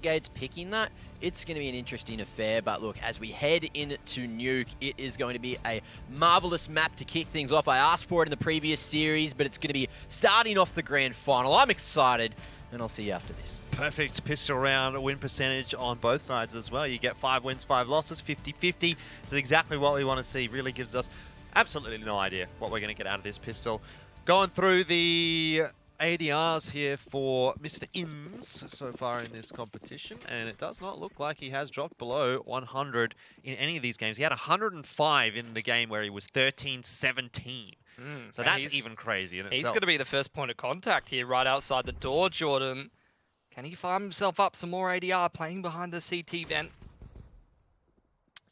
Renegades picking that, it's going to be an interesting affair. But look, as we head into Nuke, it is going to be a marvelous map to kick things off. I asked for it in the previous series, but it's going to be starting off the grand final. I'm excited, and I'll see you after this. Perfect pistol round win percentage on both sides as well. You get 5 wins, 5 losses, 50-50. This is exactly what we want to see. Really gives us absolutely no idea what we're going to get out of this pistol. Going through the ADRs here for Mr. Ims so far in this competition, and it does not look like he has dropped below 100 in any of these games. He had 105 in the game where he was 13-17. So that's even crazy in itself. He's going to be the first point of contact here right outside the door, Jordan. Can he farm himself up some more ADR playing behind the CT vent?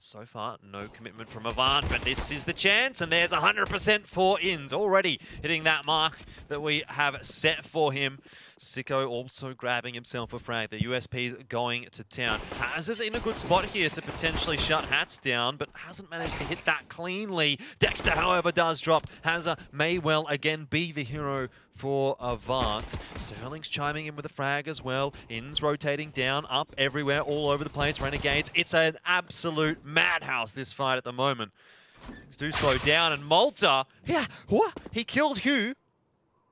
So far, no commitment from AVANT, but this is the chance, and there's 100% for Ins, already hitting that mark that we have set for him. Sicko also grabbing himself a frag. The USP's going to town. Haz is in a good spot here to potentially shut Hats down, but hasn't managed to hit that cleanly. Dexter, however, does drop. Hazza may well again be the hero for AVANT. Sterling's chiming in with a frag as well. Ins rotating down, up, everywhere, all over the place. Renegades, it's an absolute madhouse, this fight at the moment. Things do slow down, and Malta, yeah, what? He killed Hugh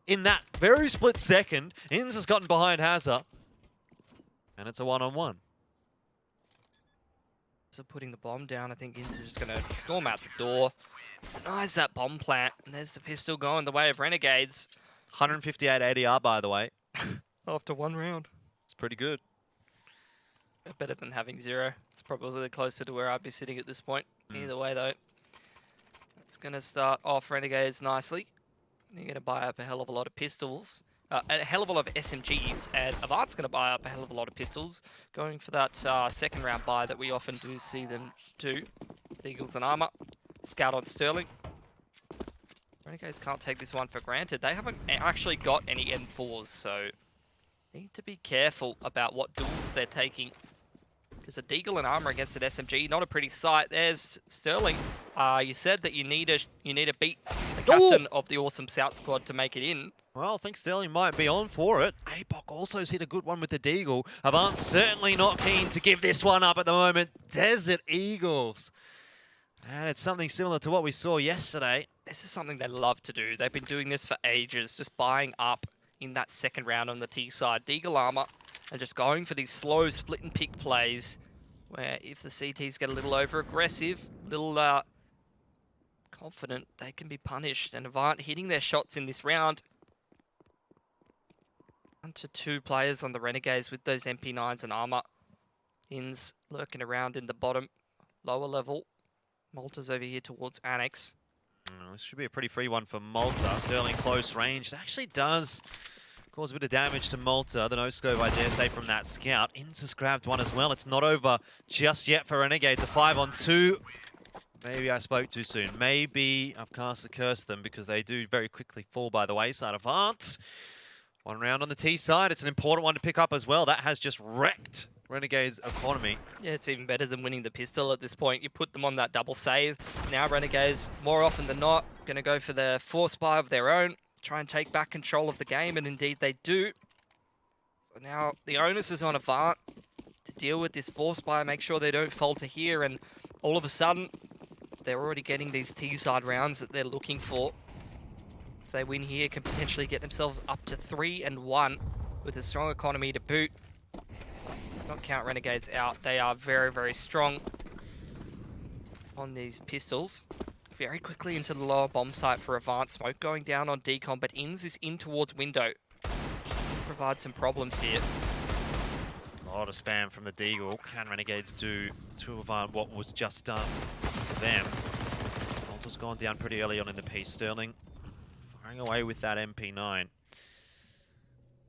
in that very split second. Ins has gotten behind Hazza, and it's a one-on-one. So putting the bomb down, I think Ins is just going to storm out the door. Denies that bomb plant, and there's the pistol going the way of Renegades. 158 ADR, by the way. After one round. It's pretty good. Better than having 0. It's probably closer to where I'd be sitting at this point. Either way, though. It's going to start off Renegades nicely. You're going to buy up a hell of a lot of pistols. A hell of a lot of SMGs. And AVANT's going to buy up a hell of a lot of pistols. Going for that second round buy that we often do see them do. Eagles and armor. Scout on Sterling. Renegades can't take this one for granted. They haven't actually got any M4s, so need to be careful about what duels they're taking. Because a Deagle and armor against an SMG, not a pretty sight. There's Sterling. You said that you need to beat the captain of the awesome South squad to make it in. Well, I think Sterling might be on for it. APOC also has hit a good one with the Deagle. AVANT certainly not keen to give this one up at the moment. Desert Eagles. And it's something similar to what we saw yesterday. This is something they love to do. They've been doing this for ages, just buying up in that second round on the T side. Deagle armor, and just going for these slow split and pick plays, where if the CTs get a little over-aggressive, a little confident, they can be punished. And AVANT hitting their shots in this round. 1 to 2 players on the Renegades with those MP9s and armor. Ins lurking around in the bottom, lower level. Malta's over here towards Annex. This should be a pretty free one for Malta. Sterling close range. It actually does cause a bit of damage to Malta. The no-scope, I dare say, from that scout. Ins has grabbed one as well. It's not over just yet for Renegades. A 5-on-2. Maybe I spoke too soon. Maybe I've cast a curse them because they do very quickly fall by the wayside. AVANT. One round on the T side. It's an important one to pick up as well. That has just wrecked Renegades' economy. Yeah, it's even better than winning the pistol at this point. You put them on that double save. Now Renegades, more often than not, going to go for the force buy of their own, try and take back control of the game, and indeed they do. So now the onus is on AVANT to deal with this force buy, make sure they don't falter here, and all of a sudden, they're already getting these T-side rounds that they're looking for. If they win here, can potentially get themselves up to 3-1 with a strong economy to boot. Let's not count Renegades out. They are very, very strong on these pistols. Very quickly into the lower bomb site for AVANT. Smoke going down on decon, but Ins is in towards window. Provide some problems here. A lot of spam from the Deagle. Can Renegades do to AVANT what was just done to them? Malta's gone down pretty early on in the piece. Sterling firing away with that MP9.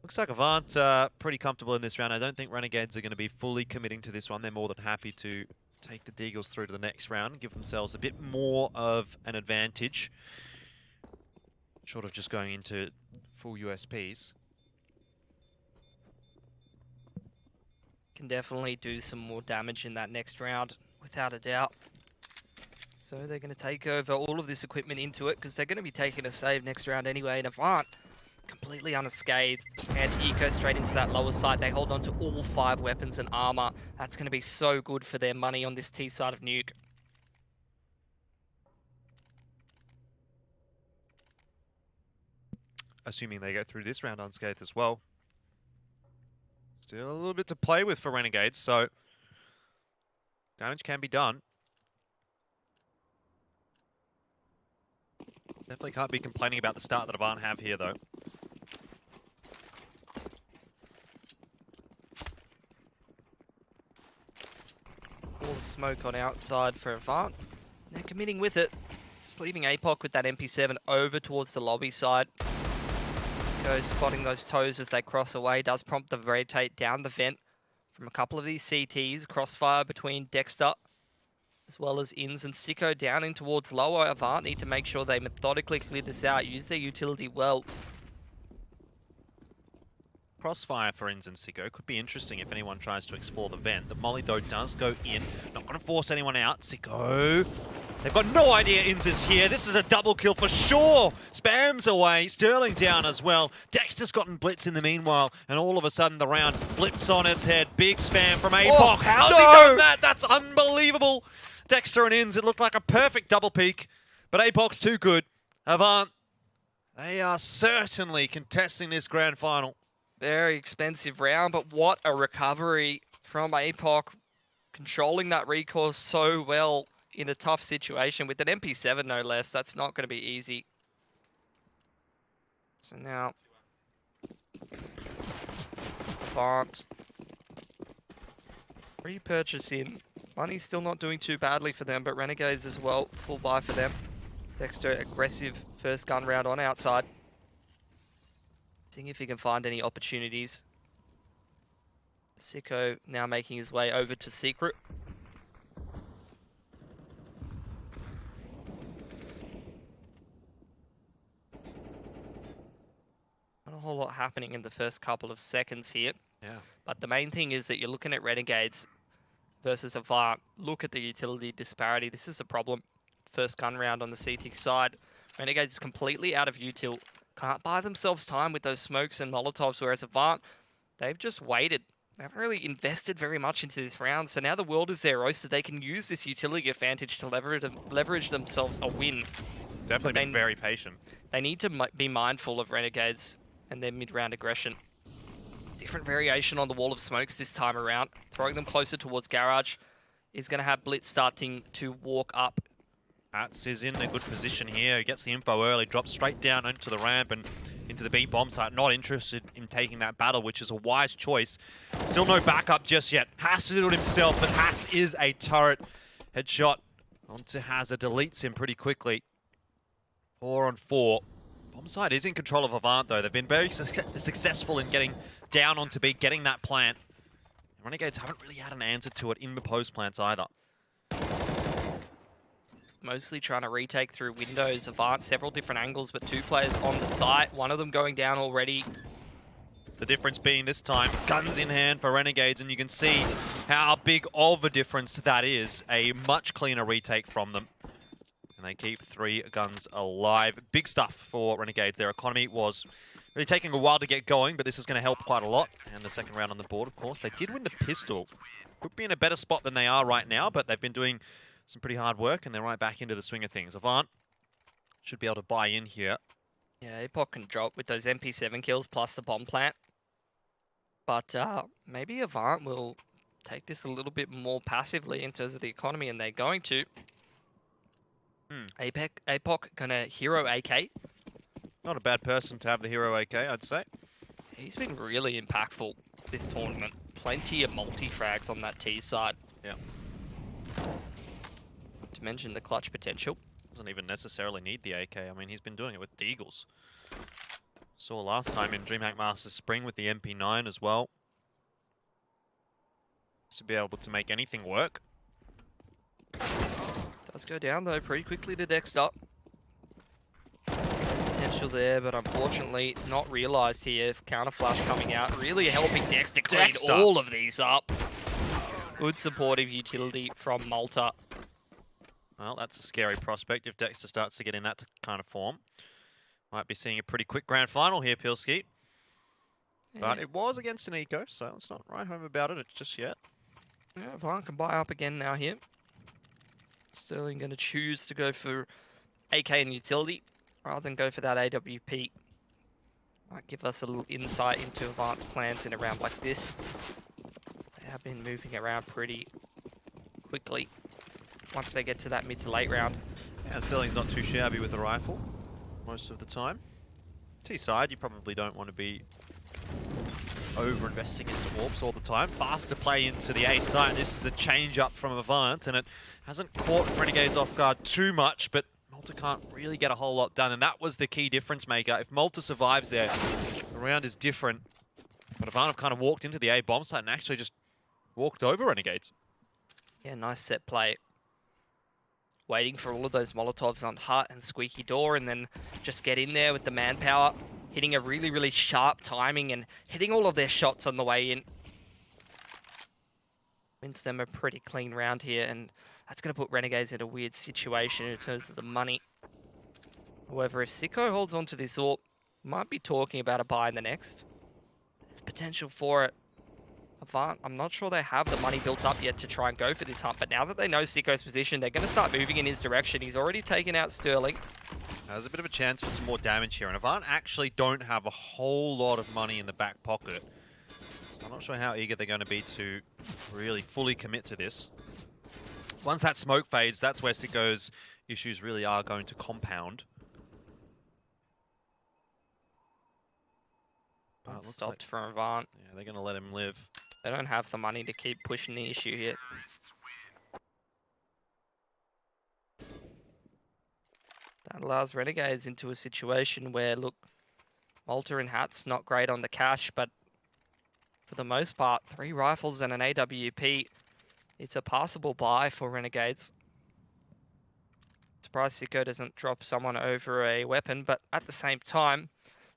Looks like AVANT pretty comfortable in this round. I don't think Renegades are going to be fully committing to this one. They're more than happy to take the Deagles through to the next round, give themselves a bit more of an advantage, short of just going into full USPs. Can definitely do some more damage in that next round, without a doubt. So they're going to take over all of this equipment into it, because they're going to be taking a save next round anyway, and AVANT completely unscathed. Anti-eco straight into that lower side. They hold on to all 5 weapons and armor. That's going to be so good for their money on this T side of Nuke. Assuming they go through this round unscathed as well. Still a little bit to play with for Renegades, so damage can be done. Definitely can't be complaining about the start that AVANT have here, though. All the smoke on outside for AVANT. They're committing with it. Just leaving APOC with that MP7 over towards the lobby side. Goes spotting those toes as they cross away. Does prompt the rotate down the vent from a couple of these CTs. Crossfire between Dexter as well as Inns and Sicko down in towards lower. AVANT need to make sure they methodically clear this out. Use their utility well. Crossfire for Inns and Sicko could be interesting if anyone tries to explore the vent. The molly, though, does go in. Not going to force anyone out. Sicko. They've got no idea Inns is here. This is a double kill for sure. Spams away. Sterling down as well. Dexter's gotten blitz in the meanwhile. And all of a sudden the round flips on its head. Big spam from APOC. Oh, How's no! he done that? That's unbelievable. Dexter and Inns, it looked like a perfect double peak. But APOC's too good. AVANT, they are certainly contesting this grand final. Very expensive round, but what a recovery from APOC. Controlling that recourse so well in a tough situation with an MP7 no less. That's not going to be easy. So now, AVANT. Repurchase in. Money's still not doing too badly for them, but Renegades as well. Full buy for them. Dexter, aggressive first gun round on outside. Seeing if he can find any opportunities. Sicko now making his way over to Secret. Not a whole lot happening in the first couple of seconds here. Yeah. But the main thing is that you're looking at Renegades versus AVANT. Look at the utility disparity. This is a problem. First gun round on the CT side. Renegades is completely out of util. Can't buy themselves time with those smokes and Molotovs, whereas AVANT, they've just waited. They haven't really invested very much into this round, so now the world is their oyster. They can use this utility advantage to leverage themselves a win. Definitely been very patient. They need to be mindful of Renegades and their mid-round aggression. Different variation on the wall of smokes this time around. Throwing them closer towards Garage is going to have Blitz starting to walk up. Ats is in a good position here. He gets the info early, drops straight down into the ramp and into the B bomb site. Not interested in taking that battle, which is a wise choice. Still no backup just yet. Has to do it himself, but Hats is a turret. Headshot onto Hazard, deletes him pretty quickly. 4 on 4. Bomb site is in control of AVANT, though. They've been very successful in getting down onto B, getting that plant. Renegades haven't really had an answer to it in the post plants either. Mostly trying to retake through windows. AVANT, several different angles, but 2 players on the site. One of them going down already. The difference being this time, guns in hand for Renegades, and you can see how big of a difference that is. A much cleaner retake from them. And they keep 3 guns alive. Big stuff for Renegades. Their economy was really taking a while to get going, but this is going to help quite a lot. And the second round on the board, of course. They did win the pistol. Could be in a better spot than they are right now, but they've been doing some pretty hard work, and they're right back into the swing of things. AVANT should be able to buy in here. Yeah, APOC can drop with those MP7 kills plus the bomb plant. But maybe AVANT will take this a little bit more passively in terms of the economy, and they're going to. APOC gonna hero AK. Not a bad person to have the hero AK, I'd say. He's been really impactful this tournament. Plenty of multi-frags on that T side. Yeah. To mention the clutch potential. Doesn't even necessarily need the AK. I mean, he's been doing it with Deagles. Saw last time in DreamHack Masters Spring with the MP9 as well. To be able to make anything work. Does go down though pretty quickly to Dexter. Potential there, but unfortunately not realised here. Counter flash coming out, really helping Dexter clean all of these up. Good supportive utility from Malta. Well, that's a scary prospect if Dexter starts to get in that kind of form. Might be seeing a pretty quick grand final here, Pilski. But it was against an eco, so let's not write home about it just yet. Yeah, AVANT can buy up again now here. Sterling going to choose to go for AK and utility rather than go for that AWP. Might give us a little insight into AVANT's plans in a round like this. They have been moving around pretty quickly once they get to that mid to late round. Yeah, Sterling's not too shabby with a rifle most of the time. T-side, you probably don't want to be over-investing into AWPs all the time. Fast to play into the A site. This is a change-up from AVANT, and it hasn't caught Renegades off guard too much, but Malta can't really get a whole lot done, and that was the key difference maker. If Malta survives there, the round is different. But AVANT have kind of walked into the A bomb site and actually just walked over Renegades. Yeah, nice set play. Waiting for all of those Molotovs on Hut and Squeaky Door, and then just get in there with the manpower, hitting a really, really sharp timing and hitting all of their shots on the way in. Wins them a pretty clean round here, and that's going to put Renegades in a weird situation in terms of the money. However, if Sicko holds on to this AWP, might be talking about a buy in the next. There's potential for it. AVANT, I'm not sure they have the money built up yet to try and go for this hunt, but now that they know Sicko's position, they're going to start moving in his direction. He's already taken out Sterling. There's a bit of a chance for some more damage here, and AVANT actually don't have a whole lot of money in the back pocket. I'm not sure how eager they're going to be to really fully commit to this. Once that smoke fades, that's where Sicko's issues really are going to compound. Stopped from AVANT. Yeah, they're going to let him live. They don't have the money to keep pushing the issue here. That allows Renegades into a situation where, look, Malta and Hat's not great on the cash, but for the most part, 3 rifles and an AWP, it's a passable buy for Renegades. Surprised Sicko doesn't drop someone over a weapon, but at the same time,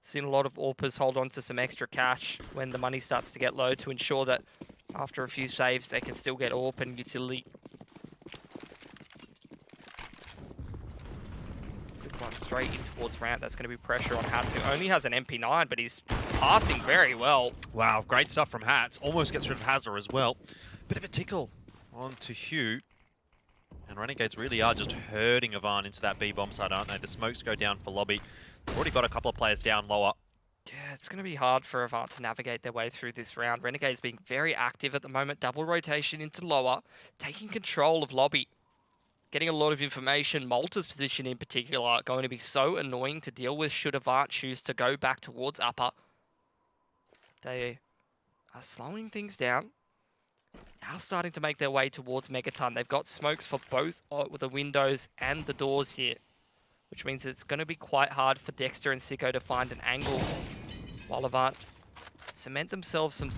seen a lot of AWPers hold on to some extra cash when the money starts to get low to ensure that after a few saves, they can still get AWP and utility. Good one straight in towards ramp. That's going to be pressure on Hats, who only has an MP9, but he's passing very well. Wow, great stuff from Hats. Almost gets rid of Hazard as well. Bit of a tickle on to Hugh. And Renegades really are just herding AVANT into that B bomb site, aren't they? The smokes go down for lobby. They've already got a couple of players down lower. Yeah, it's going to be hard for AVANT to navigate their way through this round. Renegades being very active at the moment. Double rotation into lower, taking control of lobby. Getting a lot of information. Malta's position in particular going to be so annoying to deal with should AVANT choose to go back towards upper. They are slowing things down. Now starting to make their way towards Megaton. They've got smokes for both the windows and the doors here, which means it's going to be quite hard for Dexter and Sicko to find an angle while AVANT cement themselves some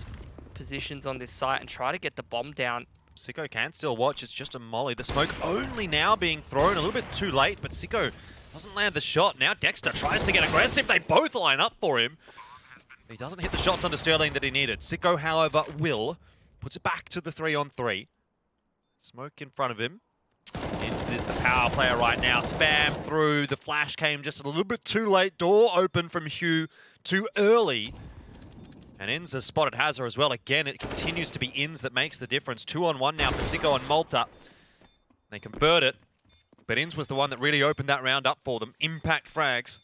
positions on this site and try to get the bomb down. Sicko can still watch, it's just a molly. The smoke only now being thrown a little bit too late, but Sicko doesn't land the shot. Now Dexter tries to get aggressive, they both line up for him. He doesn't hit the shots onto Sterling that he needed. Sicko, however, puts it back to the 3-on-3. Smoke in front of him. Inz is the power player right now. Spam through. The flash came just a little bit too late. Door open from Hugh too early. And Inz has spotted Hazard as well. Again, it continues to be Inz that makes the difference. 2-on-1 now for Sicko and Malta. They convert it. But Inz was the one that really opened that round up for them. Impact frags.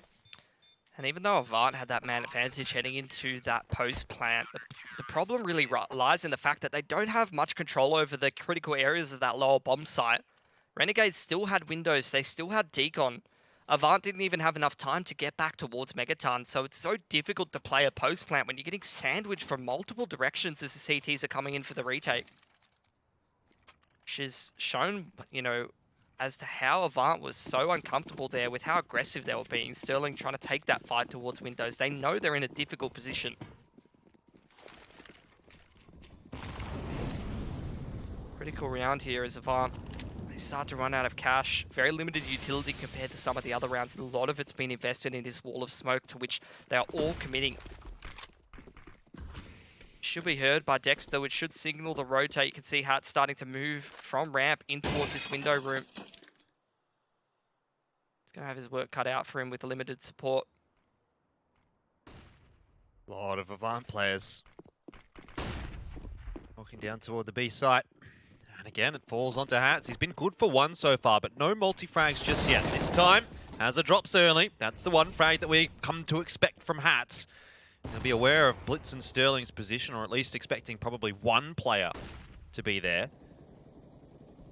And even though AVANT had that man advantage heading into that post plant, the problem really lies in the fact that they don't have much control over the critical areas of that lower bomb site. Renegades still had windows, they still had decon. AVANT didn't even have enough time to get back towards Megaton, so it's so difficult to play a post plant when you're getting sandwiched from multiple directions as the CTs are coming in for the retake. Which is shown, you know, as to how AVANT was so uncomfortable there with how aggressive they were being. Sterling trying to take that fight towards windows. They know they're in a difficult position. Critical round here as AVANT. They start to run out of cash. Very limited utility compared to some of the other rounds. A lot of it's been invested in this wall of smoke to which they are all committing. Should be heard by Dexter, which should signal the rotate. You can see Hat starting to move from ramp in towards this window room. He's going to have his work cut out for him with limited support. A lot of Avant players walking down toward the B site. And again, it falls onto Hats. He's been good for one so far, but no multi-frags just yet. This time, Hazard drops early. That's the one frag that we come to expect from Hats. He'll be aware of Blitz and Sterling's position, or at least expecting probably one player to be there.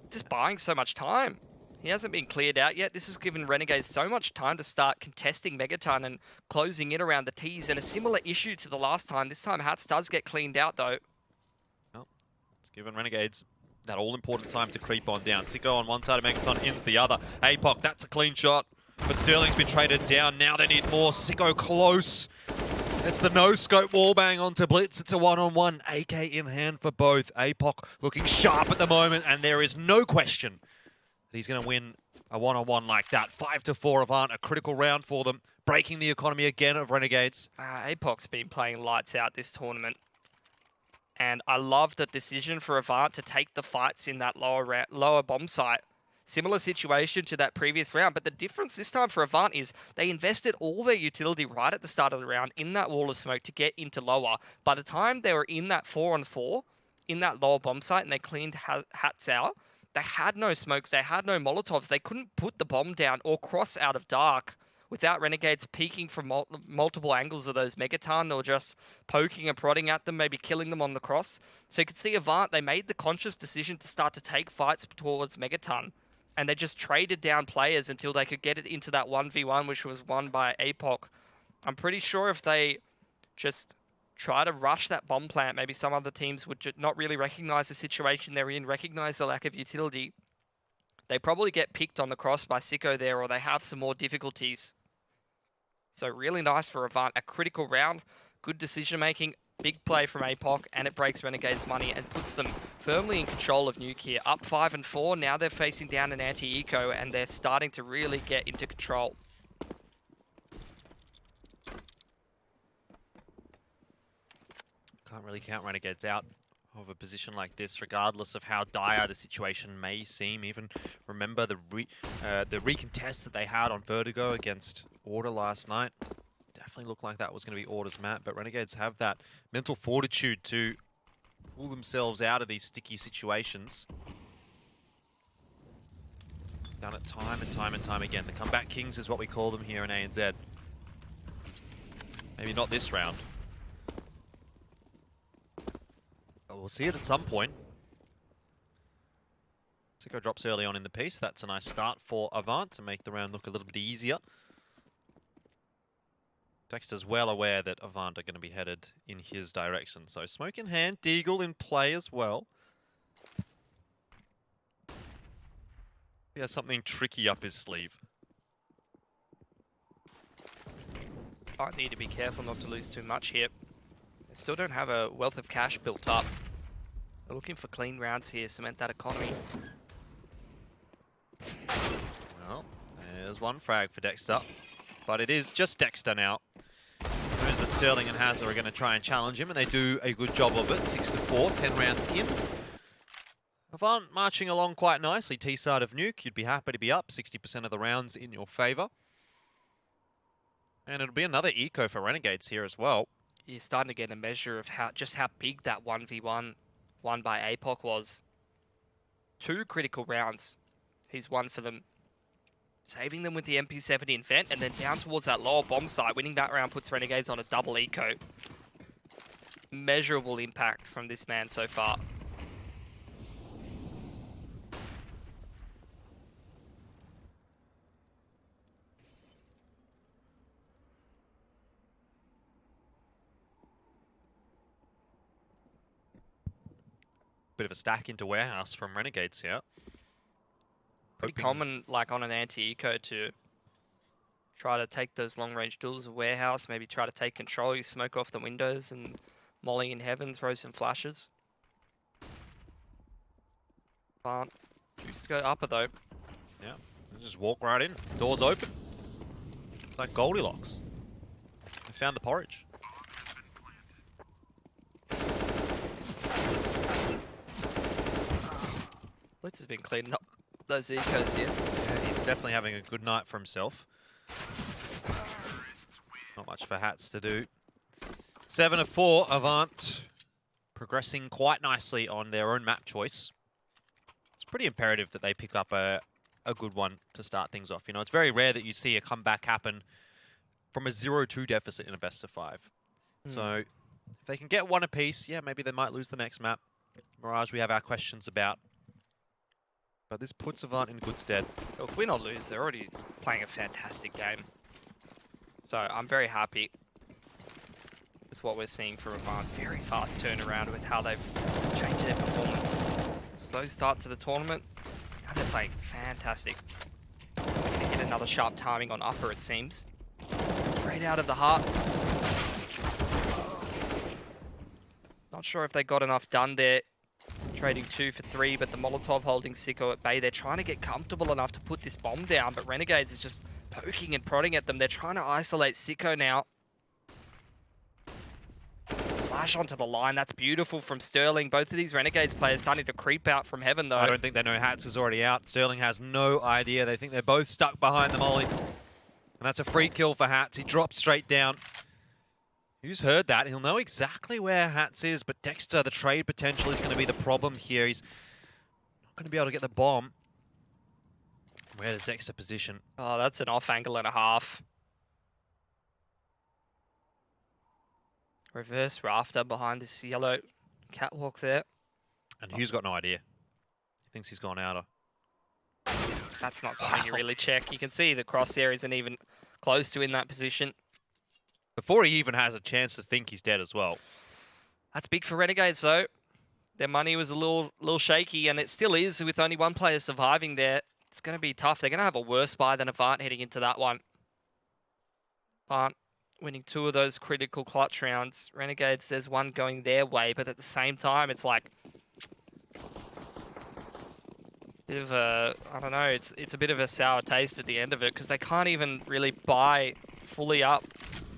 Just buying so much time. He hasn't been cleared out yet. This has given Renegades so much time to start contesting Megaton and closing in around the T's. And a similar issue to the last time. This time, Hats does get cleaned out, though. Well, it's given Renegades that all-important time to creep on down. Sicko on one side of Megaton, Ins the other. APOC, that's a clean shot. But Sterling's been traded down. Now they need more. Sicko close. It's the no-scope wallbang onto Blitz. It's a one-on-one. AK in hand for both. APOC looking sharp at the moment, and there is no question that he's going to win a one-on-one like that. 5-4 Avant, a critical round for them. Breaking the economy again of Renegades. APOC's been playing lights out this tournament. And I love the decision for Avant to take the fights in that lower bomb site. Similar situation to that previous round, but the difference this time for Avant is they invested all their utility right at the start of the round in that wall of smoke to get into lower. By the time they were in that 4-on-4, in that lower bomb site, and they cleaned Hats out, they had no smokes, they had no Molotovs, they couldn't put the bomb down or cross out of dark without Renegades peeking from multiple angles of those Megaton or just poking and prodding at them, maybe killing them on the cross. So you could see Avant, they made the conscious decision to start to take fights towards Megaton. And they just traded down players until they could get it into that 1v1, which was won by APOC. I'm pretty sure if they just try to rush that bomb plant, maybe some other teams would not really recognize the situation they're in, recognize the lack of utility. They probably get picked on the cross by Sicko there, or they have some more difficulties. So really nice for Avant. A critical round, good decision-making, big play from APOC, and it breaks Renegades' money and puts them firmly in control of Nuke here. Up 5-4, now they're facing down an anti-eco, and they're starting to really get into control. Can't really count Renegades out of a position like this, regardless of how dire the situation may seem. Even remember the recontest that they had on Vertigo against Order last night. Definitely looked like that was going to be Order's map, but Renegades have that mental fortitude to pull themselves out of these sticky situations. Done it time and time and time again. The comeback kings is what we call them here in ANZ. Maybe not this round. But we'll see it at some point. Sicko drops early on in the piece. That's a nice start for Avant to make the round look a little bit easier. Dexter's well aware that Avant are going to be headed in his direction. So smoke in hand, Deagle in play as well. He has something tricky up his sleeve. I need to be careful not to lose too much here. They still don't have a wealth of cash built up. They're looking for clean rounds here, cement that economy. Well, there's one frag for Dexter. But it is just Dexter now. Knows that Sterling and Hazard are going to try and challenge him, and they do a good job of it. 6-4, 10 rounds in. Avant marching along quite nicely. T-side of Nuke, you'd be happy to be up. 60% of the rounds in your favor. And it'll be another eco for Renegades here as well. You're starting to get a measure of how big that 1v1 won by APOC was. 2 critical rounds he's won for them. Saving them with the MP70 in vent, and then down towards that lower bomb site. Winning that round puts Renegades on a double eco. Measurable impact from this man so far. Bit of a stack into warehouse from Renegades here. Pretty common, like on an anti-eco, to try to take those long-range duels of warehouse, maybe try to take control, you smoke off the windows, and molly in heaven, throw some flashes. Can't choose to go upper, though. Yeah, just walk right in. Doors open. It's like Goldilocks. They found the porridge. Blitz has been cleaning up those ecos here. Yeah, he's definitely having a good night for himself. Not much for Hats to do. 7 of 4, Avant progressing quite nicely on their own map choice. It's pretty imperative that they pick up a good one to start things off. You know, it's very rare that you see a comeback happen from a 0-2 deficit in a best of 5. So if they can get one apiece, yeah, maybe they might lose the next map. Mirage, we have our questions about. But this puts Avant in good stead. If win or lose, they're already playing a fantastic game. So I'm very happy with what we're seeing from Avant. Very fast turnaround with how they've changed their performance. Slow start to the tournament. Now they're playing fantastic. We're going to get another sharp timing on upper, it seems. Straight out of the heart. Not sure if they got enough done there. Trading 2 for 3, but the Molotov holding Sicko at bay. They're trying to get comfortable enough to put this bomb down, but Renegades is just poking and prodding at them. They're trying to isolate Sicko now. Flash onto the line. That's beautiful from Sterling. Both of these Renegades players starting to creep out from heaven, though. I don't think they know Hats is already out. Sterling has no idea. They think they're both stuck behind the molly. And that's a free kill for Hats. He drops straight down. Who's heard that? He'll know exactly where Hats is, but Dexter, the trade potential is going to be the problem here. He's not going to be able to get the bomb. Where does Dexter position? Oh, that's an off angle and a half. Reverse rafter behind this yellow catwalk there. And Hugh's got no idea. He thinks he's gone outer. That's not something you really check. You can see the crosshair isn't even close to in that position. Before he even has a chance to think he's dead as well. That's big for Renegades, though. Their money was a little shaky, and it still is with only one player surviving there. It's going to be tough. They're going to have a worse buy than Avant heading into that one. Avant winning 2 of those critical clutch rounds. Renegades, there's one going their way, but at the same time, it's like... bit of a, I don't know, it's a bit of a sour taste at the end of it, because they can't even really buy fully up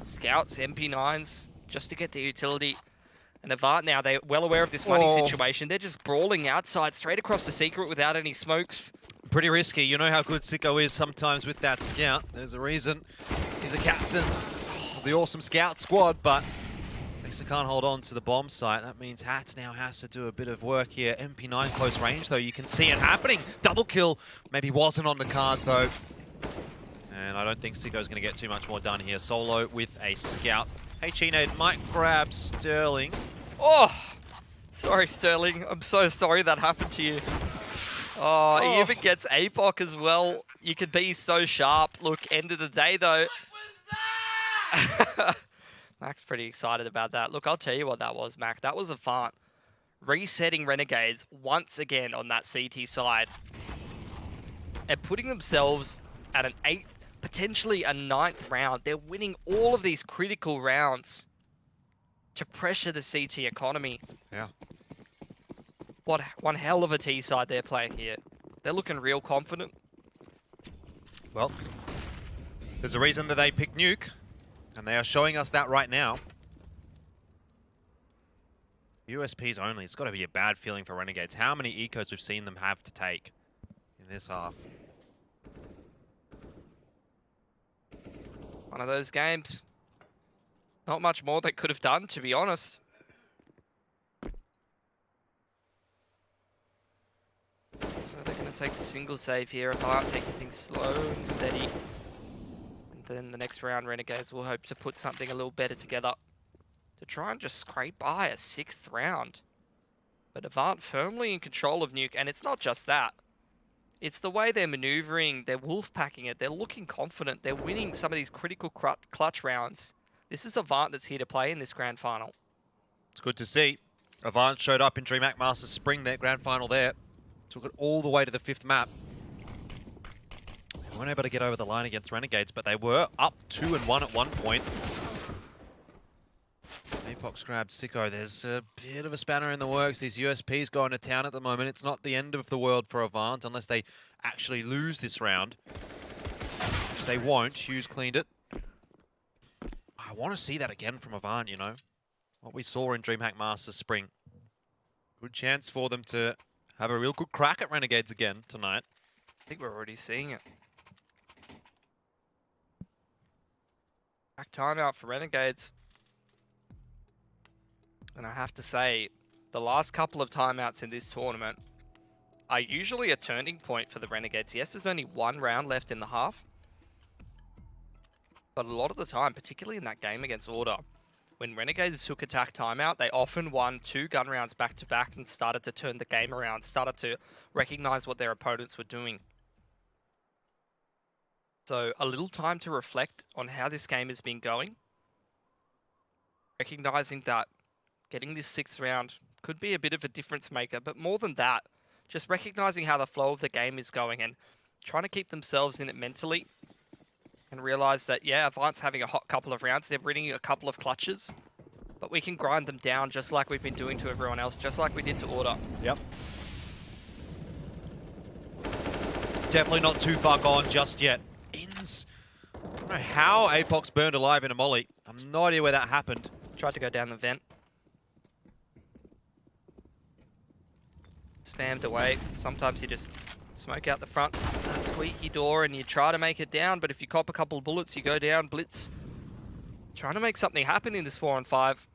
Scouts, MP9s, just to get the utility. And Avant now, they're well aware of this money situation. They're just brawling outside, straight across the secret without any smokes. Pretty risky. You know how good Sicko is sometimes with that Scout. There's a reason he's a captain of the awesome Scout squad, but Dexter can't hold on to the bomb site. That means Hats now has to do a bit of work here. MP9 close range, though. You can see it happening. Double kill maybe wasn't on the cards, though. And I don't think Sicko's going to get too much more done here. Solo with a Scout. Hey, Chinade might grab Sterling. Oh! Sorry, Sterling. I'm so sorry that happened to you. Oh, he even gets APOC as well. You could be so sharp. Look, end of the day, though. What was that? Mac's pretty excited about that. Look, I'll tell you what that was, Mac. That was Avant resetting Renegades once again on that CT side. And putting themselves at an 8th, potentially a 9th round. They're winning all of these critical rounds to pressure the CT economy. Yeah. What one hell of a T side they're playing here. They're looking real confident. Well, there's a reason that they picked Nuke, and they are showing us that right now. USPs only. It's got to be a bad feeling for Renegades. How many ecos we've seen them have to take in this half? One of those games. Not much more they could have done, to be honest. So they're going to take the single save here. Avant taking things slow and steady. And then the next round, Renegades will hope to put something a little better together to try and just scrape by a 6th round. But Avant firmly in control of Nuke, and it's not just that. It's the way they're maneuvering, they're wolf-packing it, they're looking confident, they're winning some of these critical clutch rounds. This is Avant that's here to play in this grand final. It's good to see. Avant showed up in DreamHack Masters Spring, their grand final there. Took it all the way to the 5th map. They weren't able to get over the line against Renegades, but they were up 2-1 at one point. Apox grabbed Sicko. There's a bit of a spanner in the works. These USPs going to town at the moment. It's not the end of the world for Avant unless they actually lose this round. Which they won't. Hughes cleaned it. I want to see that again from Avant, you know. What we saw in DreamHack Masters Spring. Good chance for them to have a real good crack at Renegades again tonight. I think we're already seeing it. Back timeout for Renegades. And I have to say, the last couple of timeouts in this tournament are usually a turning point for the Renegades. Yes, there's only one round left in the half. But a lot of the time, particularly in that game against Order, when Renegades took attack timeout, they often won 2 gun rounds back-to-back and started to turn the game around, started to recognize what their opponents were doing. So a little time to reflect on how this game has been going. Recognizing that getting this 6th round could be a bit of a difference maker, but more than that, just recognizing how the flow of the game is going and trying to keep themselves in it mentally and realize that, yeah, AVANT's having a hot couple of rounds. They're winning a couple of clutches, but we can grind them down just like we've been doing to everyone else, just like we did to Order. Yep. Definitely not too far gone just yet. Ins. I don't know how Apox burned alive in a molly. I have no idea where that happened. Tried to go down the vent. Spammed away. Sometimes you just smoke out the front, that squeaky door, and you try to make it down, but if you cop a couple of bullets, you go down, blitz. Trying to make something happen in this 4-on-5.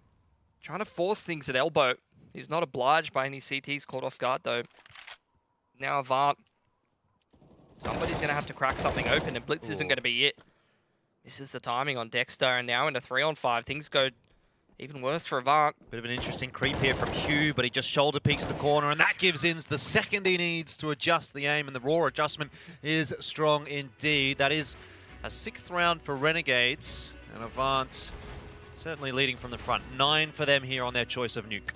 Trying to force things at elbow. He's not obliged by any CTs caught off guard, though. Now AVANT. Somebody's going to have to crack something open, and blitz isn't going to be it. Misses the timing on Dexter, and now in a 3-on-5, things go even worse for AVANT. Bit of an interesting creep here from Hugh, but he just shoulder peeks the corner, and that gives Ins the second he needs to adjust the aim, and the raw adjustment is strong indeed. That is a 6th round for Renegades, and AVANT certainly leading from the front. 9 for them here on their choice of Nuke.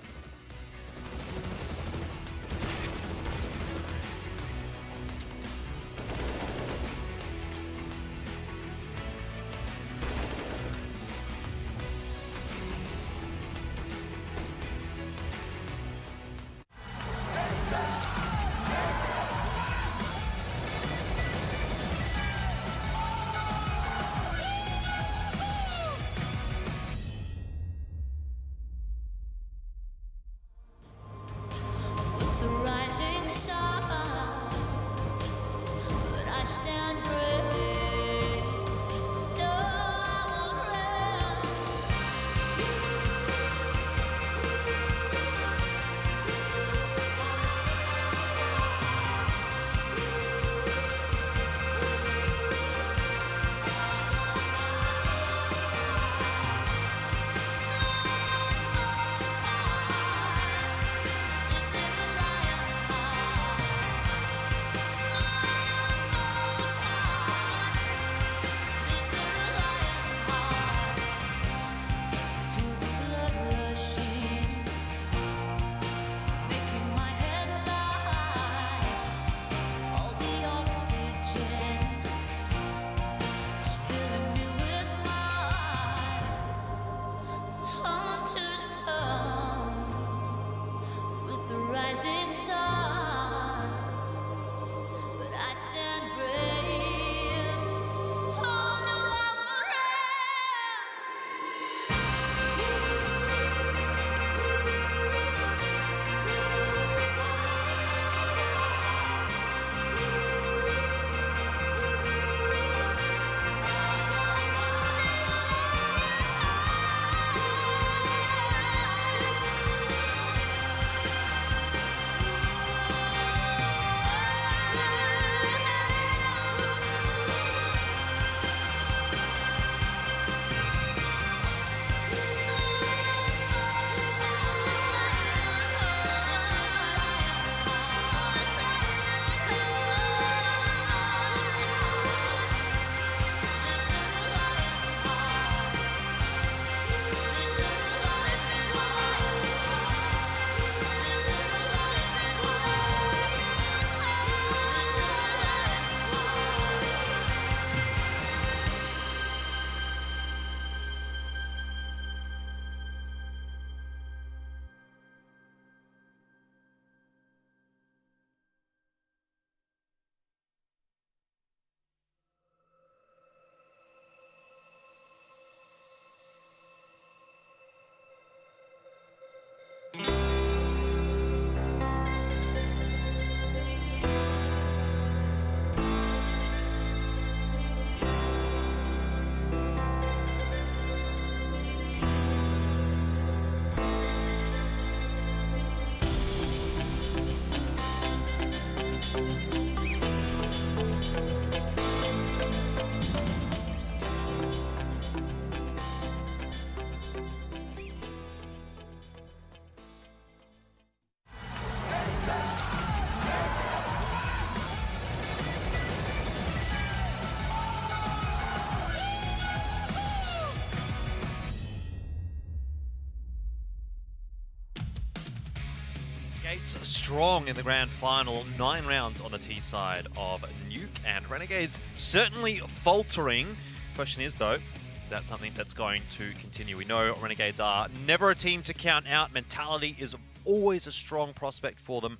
Renegades strong in the grand final, 9 rounds on the T side of Nuke, and Renegades certainly faltering. Question is though, is that something that's going to continue? We know Renegades are never a team to count out. Mentality is always a strong prospect for them.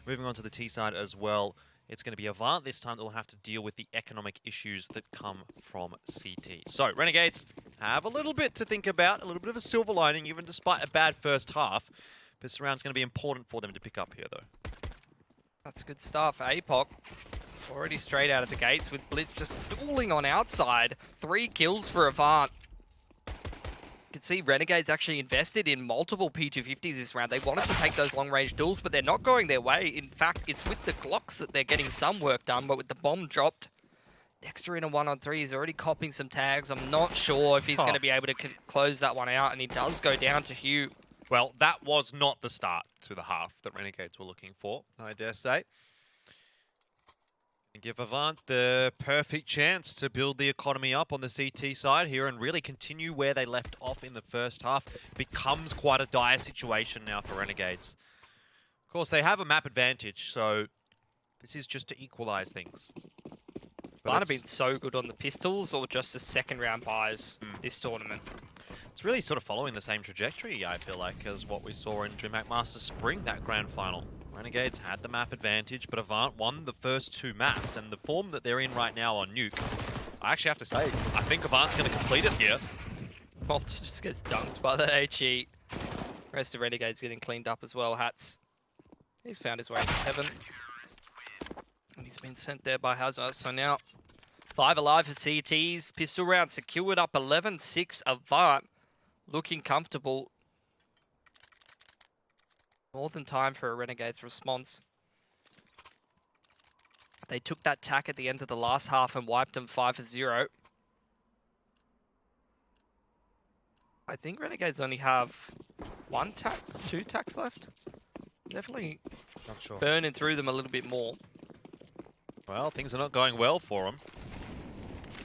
Moving on to the T side as well, it's going to be AVANT this time that will have to deal with the economic issues that come from CT. So Renegades have a little bit to think about, a little bit of a silver lining, even despite a bad first half. This round's going to be important for them to pick up here, though. That's good stuff. APOC already straight out of the gates with Blitz just dueling on outside. 3 kills for AVANT. You can see Renegades actually invested in multiple P250s this round. They wanted to take those long-range duels, but they're not going their way. In fact, it's with the Glocks that they're getting some work done, but with the bomb dropped, Dexter in a 1-on-3. He's already copping some tags. I'm not sure if he's going to be able to close that one out, and he does go down to Hugh. Well, that was not the start to the half that Renegades were looking for, I dare say. And give AVANT the perfect chance to build the economy up on the CT side here and really continue where they left off in the first half. Becomes quite a dire situation now for Renegades. Of course, they have a map advantage, so this is just to equalize things. Might have been so good on the pistols or just the second round buys this tournament. It's really sort of following the same trajectory, I feel like, as what we saw in DreamHack Masters Spring, that grand final. Renegades had the map advantage, but AVANT won the first 2 maps, and the form that they're in right now on Nuke, I actually have to say, I think AVANT's going to complete it here. Malta just gets dunked by the HE. Rest of Renegades getting cleaned up as well. Hats. He's found his way to heaven. And he's been sent there by Hazard, so now 5 alive for CTs. Pistol round secured up 11-6 AVANT. Looking comfortable. More than time for a Renegades response. They took that tack at the end of the last half and wiped them 5-0. I think Renegades only have 1 tack, 2 tacks left. Definitely Not sure. burning through them a little bit more. Well, things are not going well for them.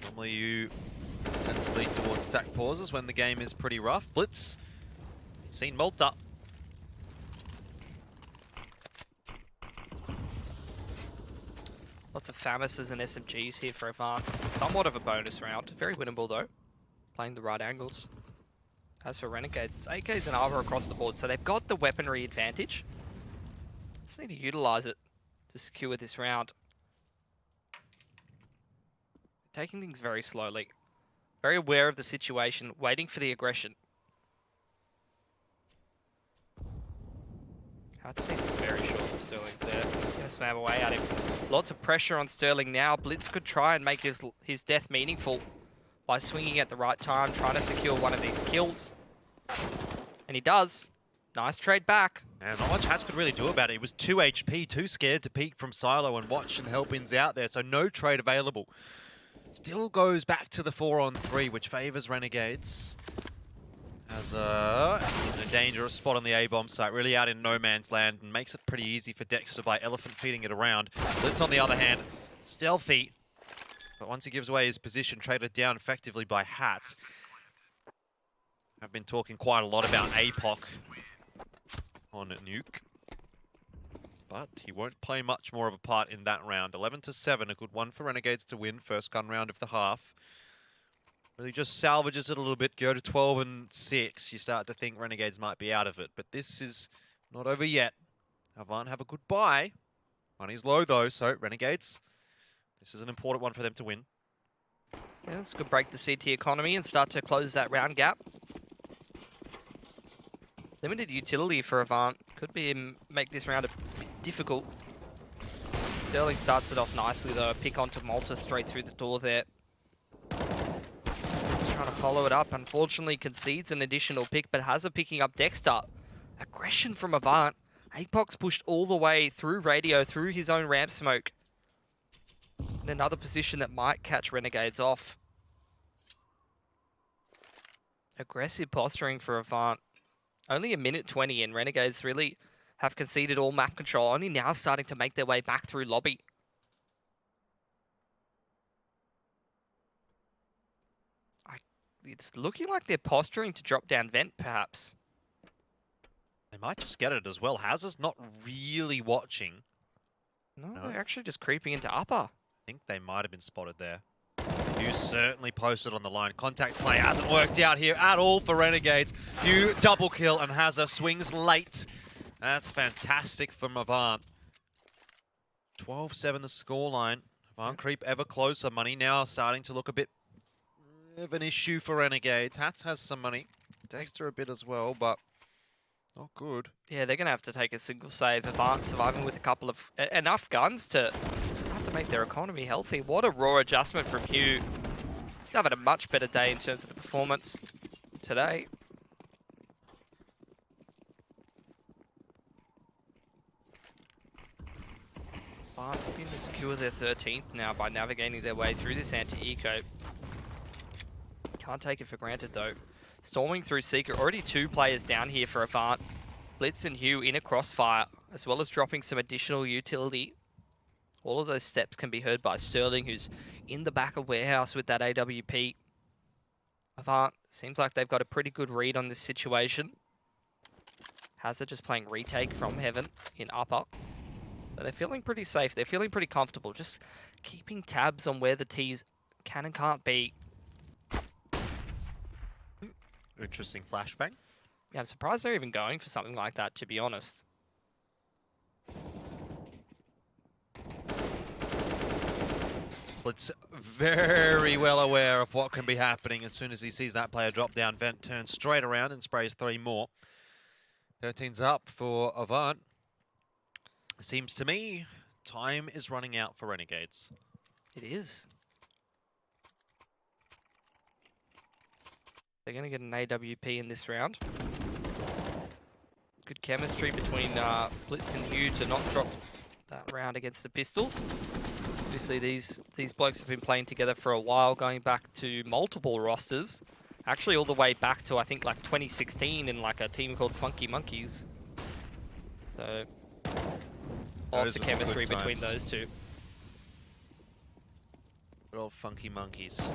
Normally you tend to lead towards attack pauses when the game is pretty rough. Blitz, seen Malta. Lots of FAMASs and SMGs here for AVANT. Somewhat of a bonus round. Very winnable though. Playing the right angles. As for Renegades, it's AKs and armor across the board, so they've got the weaponry advantage. Just need to utilize it to secure this round. Taking things very slowly. Very aware of the situation, waiting for the aggression. That seems very short for Sterling's there. He's going to spam away at him. Lots of pressure on Sterling now. Blitz could try and make his death meaningful by swinging at the right time, trying to secure one of these kills. And he does. Nice trade back. And not much Hats could really do about it. He was 2 HP, too scared to peek from Silo and watch and help ins out there, so no trade available. Still goes back to the 4-on-3, which favors Renegades. As in a dangerous spot on the A-bomb site, really out in no man's land, and makes it pretty easy for Dexter by elephant feeding it around. Blitz, on the other hand, stealthy, but once he gives away his position, traded down effectively by Hats. I've been talking quite a lot about APOC on Nuke, but he won't play much more of a part in that round. 11-7, a good one for Renegades to win. First gun round of the half. Really just salvages it a little bit, go to 12-6. You start to think Renegades might be out of it, but this is not over yet. AVANT have a good buy. Money's low though, so Renegades, this is an important one for them to win. Yeah, this could break the CT economy and start to close that round gap. Limited utility for AVANT. Could be make this round a bit difficult. Sterling starts it off nicely though. A pick onto Malta straight through the door there. He's trying to follow it up. Unfortunately concedes an additional pick, but has a picking up Dexter. Aggression from AVANT. Apox pushed all the way through radio, through his own ramp smoke. In another position that might catch Renegades off. Aggressive posturing for Avant. Only a minute 20 and Renegades really have conceded all map control. Only now starting to make their way back through lobby. It's looking like they're posturing to drop down vent, perhaps. They might just get it as well. Hazard's not really watching. No, they're actually just creeping into upper. I think they might have been spotted there. You certainly posted on the line. Contact play hasn't worked out here at all for Renegades. You double kill and Hazard swings late. That's fantastic from Avant. 12-7 the scoreline. Avant creep ever closer. Money now starting to look a bit of an issue for Renegades. Hats has some money. Dexter a bit as well, but not good. Yeah, they're going to have to take a single save. Avant surviving with a couple of enough guns to start to make their economy healthy. What a raw adjustment from Hugh. He's having a much better day in terms of the performance today. Avant looking to secure their 13th now by navigating their way through this anti-eco. Can't take it for granted though. Storming through Seeker, already 2 players down here for Avant. Blitz and Hugh in a crossfire, as well as dropping some additional utility. All of those steps can be heard by Sterling, who's in the back of warehouse with that AWP. Avant, seems like they've got a pretty good read on this situation. Hazard just playing retake from Heaven in upper. So they're feeling pretty safe, they're feeling pretty comfortable, just keeping tabs on where the T's can and can't be. Interesting flashbang. Yeah, I'm surprised they're even going for something like that, to be honest. Blitz very well aware of what can be happening as soon as he sees that player drop down. Vent turns straight around and sprays 3 more. 13's up for Avant. Seems to me time is running out for Renegades. It is. They're going to get an AWP in this round. Good chemistry between Blitz and Hugh to not drop that round against the Pistols. Obviously, these blokes have been playing together for a while, going back to multiple rosters. Actually, all the way back to, I think, like 2016 in like a team called Funky Monkeys. So, lots of chemistry between those two. Good old Funky Monkeys.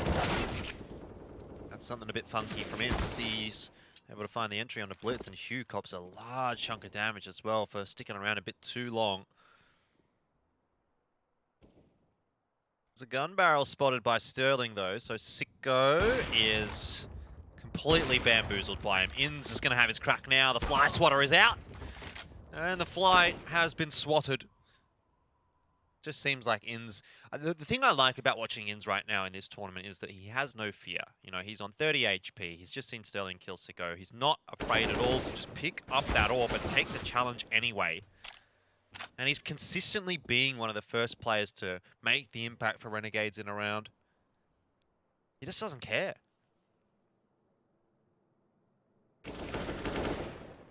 That's something a bit funky from Inns. He's able to find the entry on the Blitz, and Hugh cops a large chunk of damage as well for sticking around a bit too long. There's a gun barrel spotted by Sterling though, so Sicko is completely bamboozled by him. Inns is going to have his crack now. The fly swatter is out, and the fly has been swatted. Just seems like Inns... The thing I like about watching Inns right now in this tournament is that he has no fear. You know, he's on 30 HP. He's just seen Sterling kill Sicko. He's not afraid at all to just pick up that orb and take the challenge anyway. And he's consistently being one of the first players to make the impact for Renegades in a round. He just doesn't care.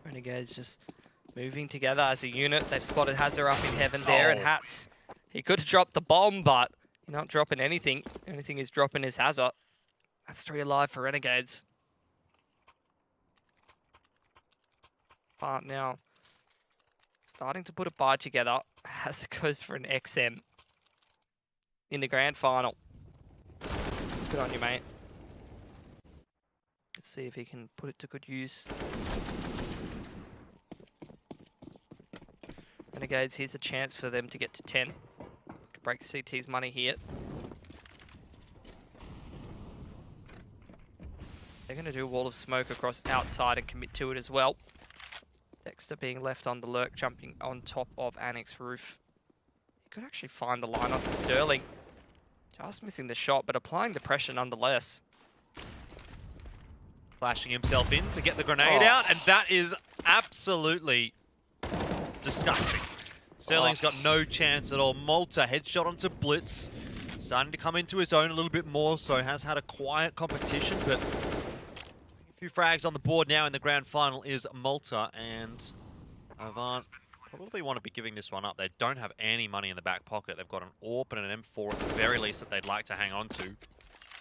Renegades just moving together as a unit. They've spotted Hazard up in Heaven there, and Hats... He could have dropped the bomb, but you're not dropping anything. The only thing he's dropping is Hazard. That's 3 alive for Renegades. But now, starting to put a buy together. Hazard goes for an XM in the grand final. Good on you, mate. Let's see if he can put it to good use. Renegades, here's a chance for them to get to 10. Break CT's money here. They're going to do a wall of smoke across outside and commit to it as well. Dexter being left on the lurk, jumping on top of Annex roof. He could actually find the line onto Sterling. Just missing the shot, but applying the pressure nonetheless. Flashing himself in to get the grenade out, and that is absolutely disgusting. Sterling's got no chance at all. Malta headshot onto Blitz. Starting to come into his own a little bit more, so has had a quiet competition, but a few frags on the board now in the grand final is Malta, and Avant probably want to be giving this one up. They don't have any money in the back pocket. They've got an AWP and an M4 at the very least that they'd like to hang on to.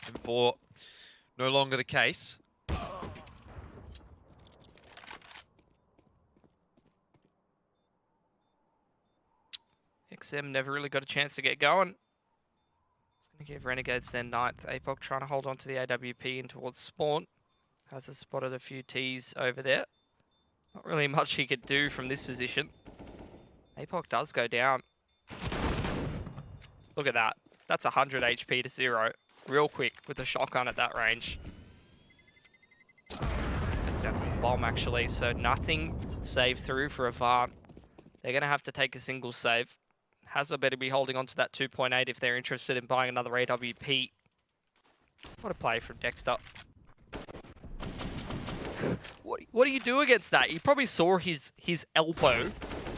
M4 no longer the case. XM never really got a chance to get going. It's going to give Renegades their 9th. APOC trying to hold on to the AWP in towards spawn. Has spotted a few Ts over there. Not really much he could do from this position. APOC does go down. Look at that. That's 100 HP to 0. Real quick with a shotgun at that range. That's down to a bomb actually, so nothing saved through for AVANT. They're going to have to take a single save. Hazard better be holding on to that 2.8 if they're interested in buying another AWP. What a play from Dexter. What do you do against that? You probably saw his elbow,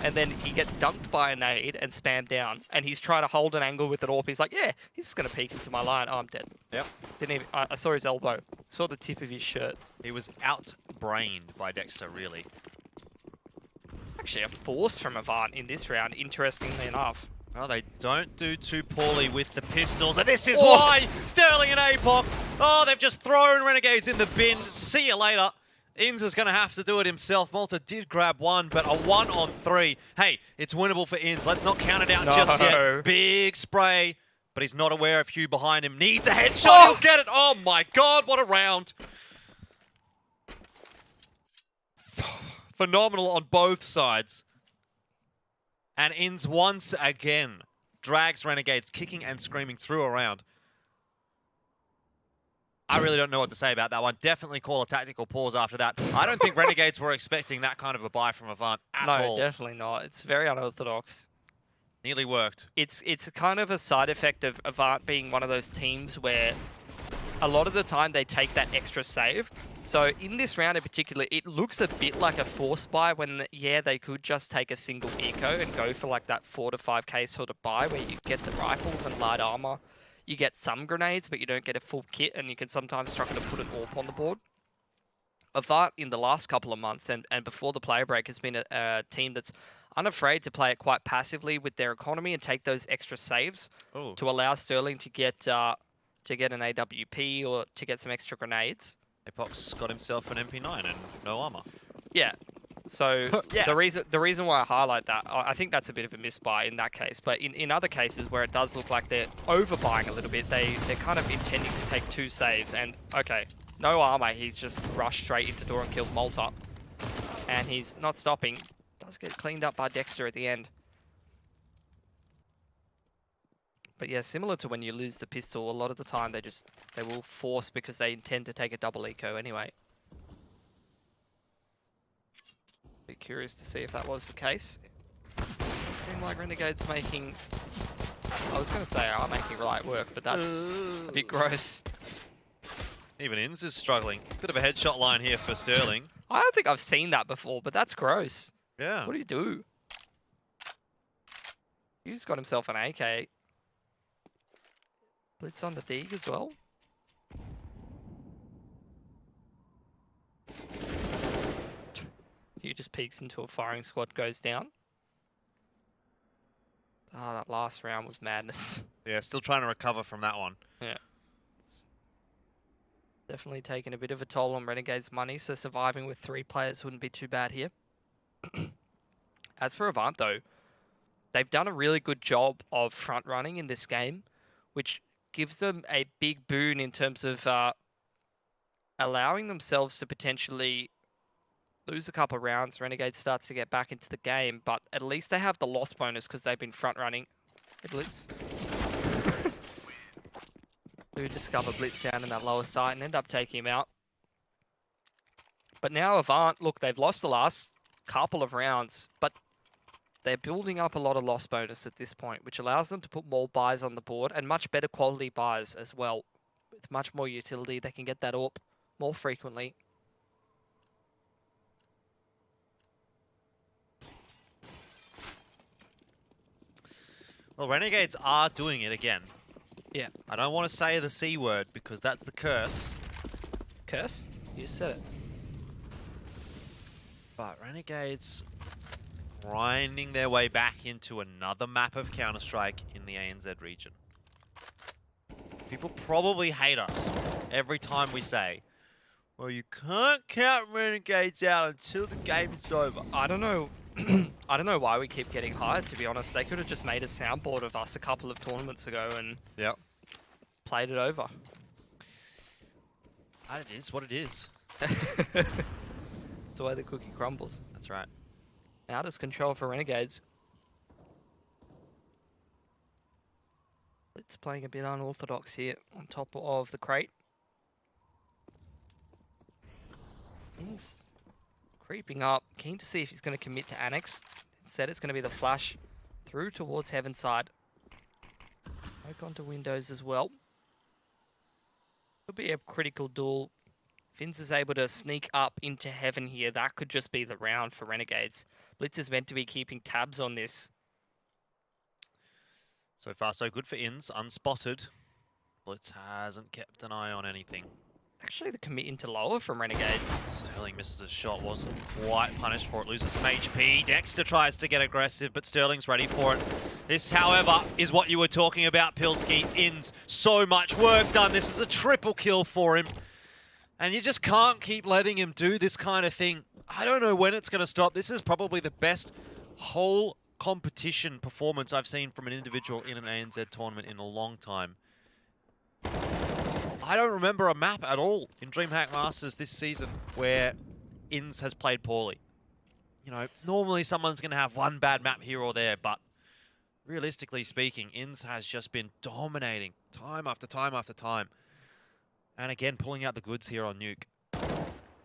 and then he gets dunked by a nade and spammed down, and he's trying to hold an angle with it off. He's like, yeah, he's just going to peek into my line. Oh, I'm dead. Yep. Didn't even, I saw his elbow. Saw the tip of his shirt. He was out-brained by Dexter, really. Actually, a force from AVANT in this round, interestingly enough. Well, they don't do too poorly with the pistols, and this is why Sterling and APOC, oh, they've just thrown Renegades in the bin. See you later. Inns is going to have to do it himself. Malta did grab one, but a 1-on-3. Hey, it's winnable for Inns. Let's not count it out just yet. Big spray, but he's not aware of Hugh behind him. Needs a headshot. He'll get it. Oh my God, what a round. Phenomenal on both sides. And Inns once again drags Renegades kicking and screaming through a round. I really don't know what to say about that one. Definitely call a tactical pause after that. I don't think Renegades were expecting that kind of a buy from AVANT at all. No, definitely not. It's very unorthodox. Nearly worked. It's kind of a side effect of AVANT being one of those teams where a lot of the time they take that extra save. So in this round in particular, it looks a bit like a force buy when, yeah, they could just take a single eco and go for like that 4 to 5k sort of buy where you get the rifles and light armor. You get some grenades, but you don't get a full kit, and you can sometimes struggle to put an AWP on the board. AVANT in the last couple of months and before the player break has been a team that's unafraid to play it quite passively with their economy and take those extra saves to allow Sterling to get an AWP or to get some extra grenades. APOC's got himself an MP9 and no armor. Yeah. So Yeah. the reason why I highlight that, I think that's a bit of a misbuy in that case. But in other cases where it does look like they're overbuying a little bit, they're kind of intending to take 2 saves. And okay, no armor, he's just rushed straight into door and killed Malta. And he's not stopping. Does get cleaned up by Dexter at the end. But yeah, similar to when you lose the pistol, a lot of the time they will force because they intend to take a double eco anyway. Be curious to see if that was the case. It seemed like Renegades making... I was going to say are making light work, but that's a bit gross. Even Inns is struggling. Bit of a headshot line here for Sterling. I don't think I've seen that before, but that's gross. Yeah. What do you do? He's got himself an AK. Blitz on the dig as well. He just peeks into a firing squad, goes down. Ah, that last round was madness. Yeah, still trying to recover from that one. Yeah. It's definitely taking a bit of a toll on Renegades' money, so surviving with 3 players wouldn't be too bad here. As for AVANT, though, they've done a really good job of front-running in this game, which gives them a big boon in terms of allowing themselves to potentially lose a couple of rounds. Renegade starts to get back into the game, but at least they have the loss bonus because they've been front-running. Blitz. Do discover Blitz down in that lower side and end up taking him out. But now AVANT, look, they've lost the last couple of rounds, but they're building up a lot of loss bonus at this point, which allows them to put more buys on the board and much better quality buys as well. With much more utility, they can get that AWP more frequently. Well, Renegades are doing it again. Yeah. I don't want to say the C word because that's the curse. Curse? You said it. But Renegades grinding their way back into another map of Counter-Strike in the ANZ region. People probably hate us every time we say, well, you can't count Renegades out until the game is over. I don't know. I don't know why we keep getting hired, to be honest. They could have just made a soundboard of us a couple of tournaments ago and played it over. It is what it is. It's the way the cookie crumbles. That's right. Out of control for Renegades. It's playing a bit unorthodox here on top of the crate. He's creeping up, keen to see if he's going to commit to Annex. Instead, it's going to be the flash through towards Heaven side. Poke onto Windows as well. Could be a critical duel. Finns is able to sneak up into Heaven here. That could just be the round for Renegades. Blitz is meant to be keeping tabs on this. So far, so good for Inns. Unspotted. Blitz hasn't kept an eye on anything. Actually, the commit into lower from Renegades. Sterling misses a shot, wasn't quite punished for it, loses some HP. Dexter tries to get aggressive, but Sterling's ready for it. This, however, is what you were talking about, Pilski. Inns, so much work done. This is a triple kill for him. And you just can't keep letting him do this kind of thing. I don't know when it's going to stop. This is probably the best whole competition performance I've seen from an individual in an ANZ tournament in a long time. I don't remember a map at all in DreamHack Masters this season where Inns has played poorly. You know, normally someone's going to have one bad map here or there, but realistically speaking, Inns has just been dominating time after time after time. And again, pulling out the goods here on Nuke.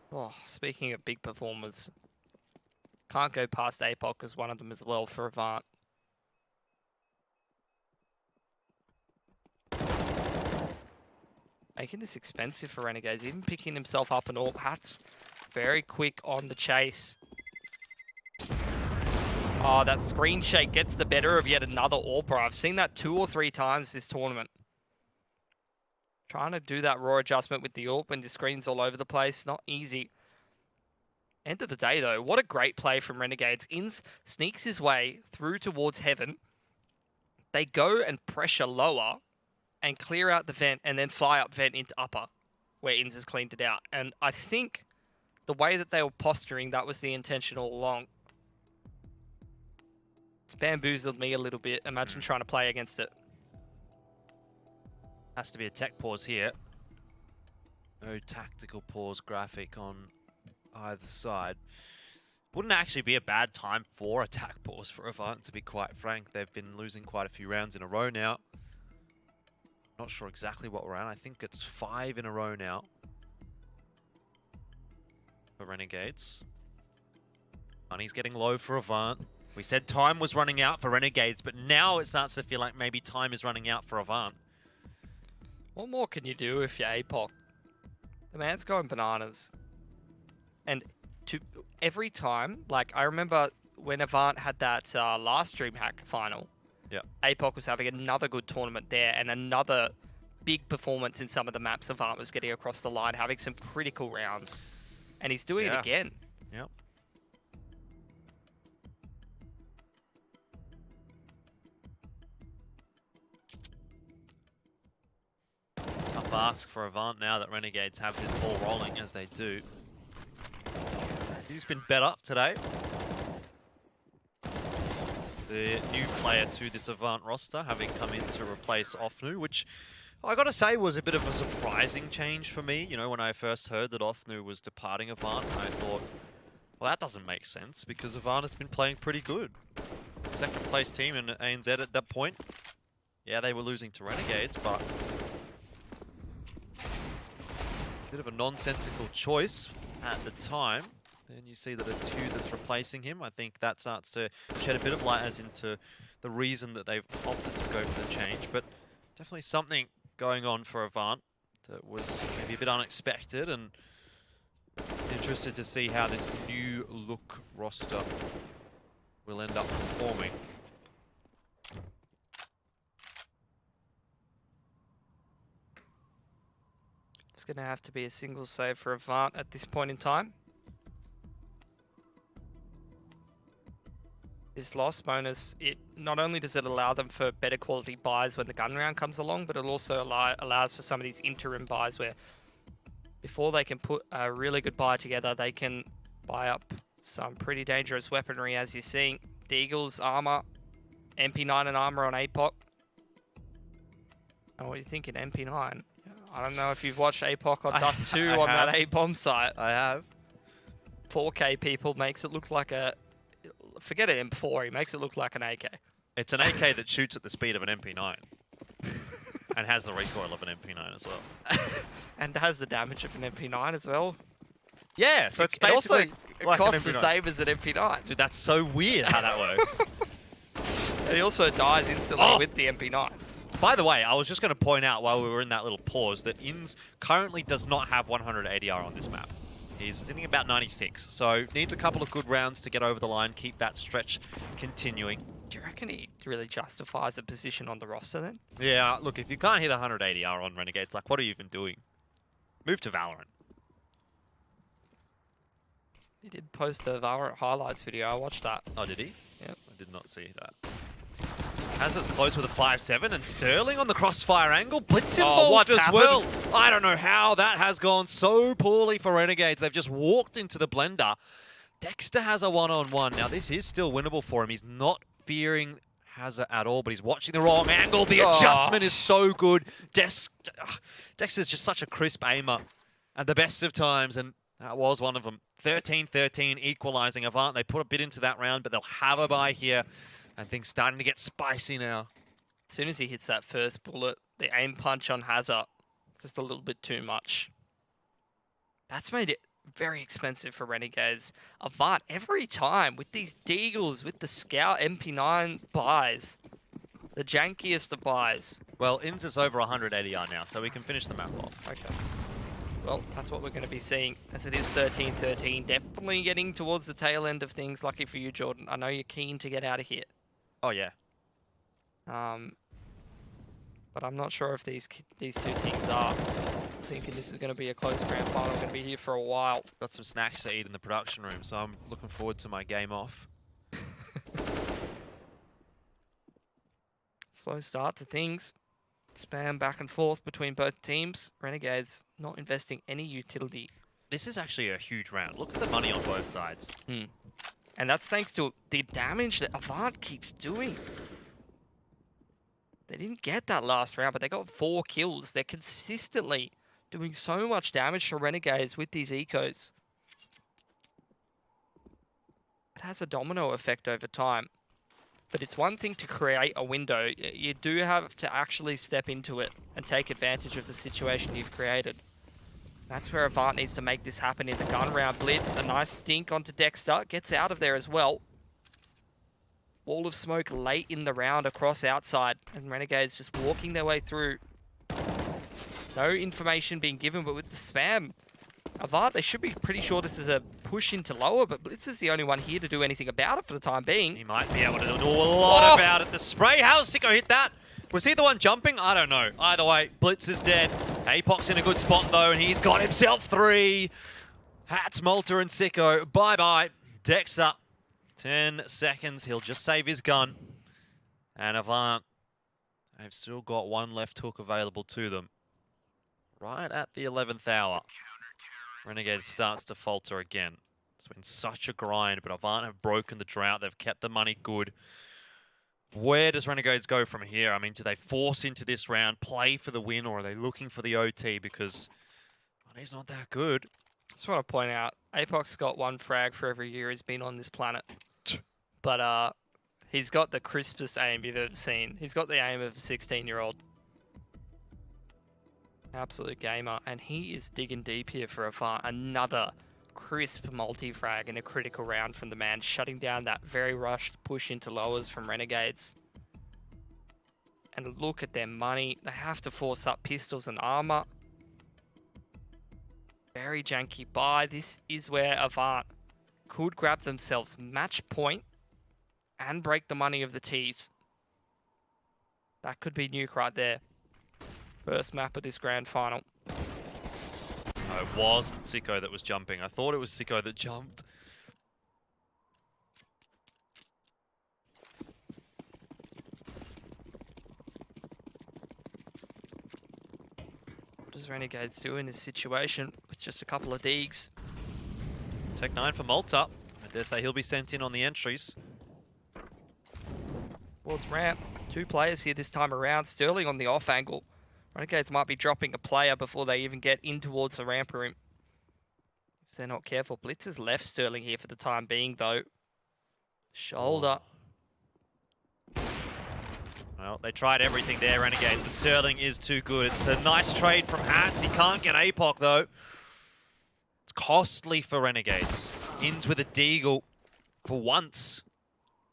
Oh, speaking of big performers, can't go past APOC as one of them as well for AVANT. Making this expensive for Renegades, even picking himself up an AWP. Hat's very quick on the chase. Oh, that screen shake gets the better of yet another AWPer. I've seen that 2 or 3 times this tournament. Trying to do that raw adjustment with the AWP when the screen's all over the place. Not easy. End of the day, though, what a great play from Renegades. Inns sneaks his way through towards Heaven. They go and pressure lower and clear out the vent and then fly up vent into upper, where Inns has cleaned it out. And I think the way that they were posturing, that was the intention all along. It's bamboozled me a little bit. Imagine trying to play against it. Has to be a tech pause here. No tactical pause graphic on either side. Wouldn't actually be a bad time for a tac pause for AVANT, to be quite frank. They've been losing quite a few rounds in a row now. Not sure exactly what we're at. I think it's 5 in a row now for Renegades. Money's getting low for AVANT. We said time was running out for Renegades, but now it starts to feel like maybe time is running out for AVANT. What more can you do if you're APOC? The man's going bananas. And every time, like I remember when AVANT had that last DreamHack final, APOC was having another good tournament there and another big performance in some of the maps AVANT was getting across the line, having some critical rounds. And he's doing it again. Yep. Tough ask for AVANT now that Renegades have this ball rolling as they do. He's been better today. The new player to this AVANT roster, having come in to replace Ofnu, which I gotta say was a bit of a surprising change for me. You know, when I first heard that Ofnu was departing AVANT, I thought, well, that doesn't make sense because AVANT has been playing pretty good. Second place team in ANZ at that point. Yeah, they were losing to Renegades, but a bit of a nonsensical choice at the time. Then you see that it's Hugh that's replacing him. I think that starts to shed a bit of light as into the reason that they've opted to go for the change. But definitely something going on for AVANT that was maybe a bit unexpected, and interested to see how this new look roster will end up performing. It's going to have to be a single save for AVANT at this point in time. This loss bonus, it not only does it allow them for better quality buys when the gun round comes along, but it also allows for some of these interim buys where before they can put a really good buy together, they can buy up some pretty dangerous weaponry, as you're seeing. Deagle's armor, MP9 and armor on APOC. And what are you thinking, MP9? I don't know if you've watched APOC or Dust 2 on that A-bomb site. I have. 4K people makes it look like a... Forget an M4, he makes it look like an AK. It's an AK that shoots at the speed of an MP9. And has the recoil of an MP9 as well. And has the damage of an MP9 as well. Yeah, so it's It also basically like an costs the MP9. same as an MP9. Dude, that's so weird how that works. And he also dies instantly with the MP9. By the way, I was just going to point out while we were in that little pause that Inns currently does not have 100 ADR on this map. He's sitting about 96, so needs a couple of good rounds to get over the line, keep that stretch continuing. Do you reckon he really justifies a position on the roster then? Yeah, look, if you can't hit 100 ADR on Renegades, like, what are you even doing? Move to Valorant. He did post a Valorant highlights video, I watched that. Oh, did he? Yep. I did not see that. Has us close with a 5-7, and Sterling on the crossfire angle. Blitz involved what's as happened? well. I don't know how that has gone so poorly for Renegades. They've just walked into the blender. Dexter has a one-on-one. Now, this is still winnable for him. He's not fearing Hazard at all, but he's watching the wrong angle. The adjustment is so good. Dexter's just such a crisp aimer at the best of times, and that was one of them. 13-13, equalizing AVANT. They put a bit into that round, but they'll have a bye here. And things starting to get spicy now. As soon as he hits that first bullet, the aim punch on Hazard, just a little bit too much. That's made it very expensive for Renegades. AVANT every time with these Deagles, with the Scout MP9 buys. The jankiest of buys. Well, Inns is over 100 ADR now, so we can finish the map off. Okay. Well, that's what we're going to be seeing, as it is 13-13. Definitely getting towards the tail end of things. Lucky for you, Jordan. I know you're keen to get out of here. Oh, yeah. But I'm not sure if these two teams are. Thinking this is going to be a close grand final. Going to be here for a while. Got some snacks to eat in the production room, so I'm looking forward to my game off. Slow start to things. Spam back and forth between both teams. Renegades not investing any utility. This is actually a huge round. Look at the money on both sides. And that's thanks to the damage that AVANT keeps doing. They didn't get that last round, but they got 4 kills. They're consistently doing so much damage to Renegades with these ecos. It has a domino effect over time. But it's one thing to create a window. You do have to actually step into it and take advantage of the situation you've created. That's where AVANT needs to make this happen in the gun round. Blitz, a nice dink onto Dexter. Gets out of there as well. Wall of smoke late in the round across outside. And Renegades just walking their way through. No information being given, but with the spam, AVANT, they should be pretty sure this is a push into lower, but Blitz is the only one here to do anything about it for the time being. He might be able to do a lot about it. The spray, how's Sicko hit that? Was he the one jumping? I don't know. Either way, Blitz is dead. APOC's in a good spot though, and he's got himself 3. Hats, Malta, and Sicko. Bye-bye. Dexter. 10 seconds. He'll just save his gun. And AVANT, they've still got 1 left hook available to them. Right at the 11th hour. Renegades starts to falter again. It's been such a grind, but AVANT have broken the drought. They've kept the money good. Where does Renegades go from here? I mean, do they force into this round, play for the win, or are they looking for the OT? Because money's not that good. Just want to point out, APOC's got 1 frag for every year he's been on this planet. But he's got the crispest aim you've ever seen. He's got the aim of a 16-year-old. Absolute gamer. And he is digging deep here for AVANT. Another crisp multi-frag in a critical round from the man, shutting down that very rushed push into lowers from Renegades. And look at their money. They have to force up pistols and armor. Very janky buy. This is where AVANT could grab themselves match point and break the money of the T's. That could be Nuke right there. First map of this grand final. No, it wasn't Sicko that was jumping. I thought it was Sicko that jumped. What does Renegades do in this situation with just a couple of deegs? Tech9 for Malta. I dare say he'll be sent in on the entries. Towards ramp. 2 players here this time around. Sterling on the off angle. Renegades might be dropping a player before they even get in towards the ramp room. If they're not careful. Blitz has left Sterling here for the time being, though. Shoulder. Well, they tried everything there, Renegades, but Sterling is too good. It's a nice trade from Hats. He can't get APOC, though. It's costly for Renegades. Ins with a Deagle for once.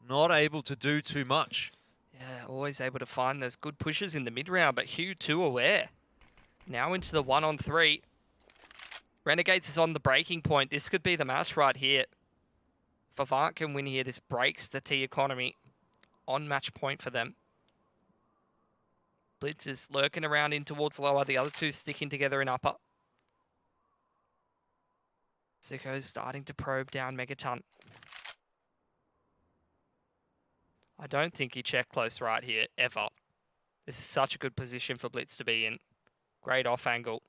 Not able to do too much. Yeah, always able to find those good pushes in the mid-round, but Hugh too aware. Now into the 1-on-3. Renegades is on the breaking point. This could be the match right here. If AVANT can win here, this breaks the T economy. On match point for them. Blitz is lurking around in towards lower. The other two sticking together in upper. Sicko's starting to probe down Megaton. I don't think he checked close right here, ever. This is such a good position for Blitz to be in. Great off angle.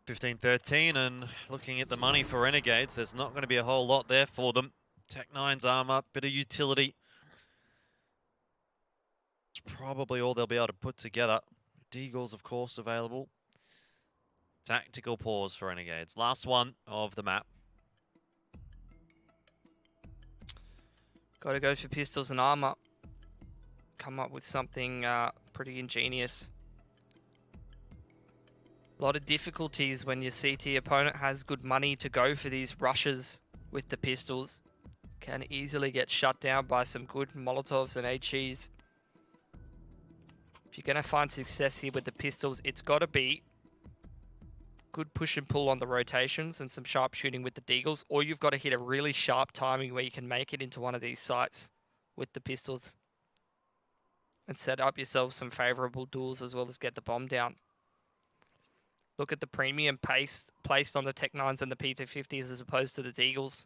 15-13, and looking at the money for Renegades, there's not going to be a whole lot there for them. Tech9's armor, bit of utility. It's probably all they'll be able to put together. Deagles, of course, available. Tactical pause for Renegades. Last one of the map. Got to go for pistols and armor. Come up with something pretty ingenious. A lot of difficulties when your CT opponent has good money to go for these rushes with the pistols. Can easily get shut down by some good Molotovs and HEs. If you're going to find success here with the pistols, it's got to be good push and pull on the rotations and some sharp shooting with the Deagles, or you've got to hit a really sharp timing where you can make it into one of these sites with the pistols and set up yourself some favorable duels as well as get the bomb down. Look at the premium placed on the Tech9s and the P250s as opposed to the Deagles.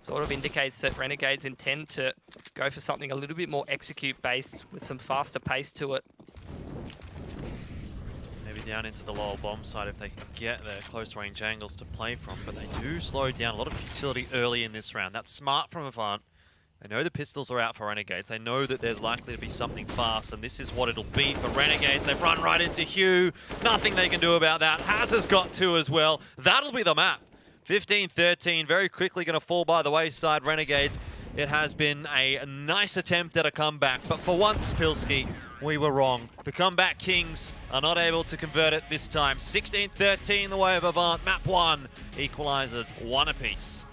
Sort of indicates that Renegades intend to go for something a little bit more execute-based with some faster pace to it. Maybe down into the lower bomb side if they can get their close-range angles to play from, but they do slow down. A lot of utility early in this round. That's smart from AVANT. They know the pistols are out for Renegades. They know that there's likely to be something fast, and this is what it'll be for Renegades. They've run right into Hugh. Nothing they can do about that. Haz has got 2 as well. That'll be the map. 15-13, very quickly going to fall by the wayside, Renegades. It has been a nice attempt at a comeback, but for once, Pilski, we were wrong. The comeback kings are not able to convert it this time. 16-13 the way of AVANT. Map 1 equalizers 1 apiece.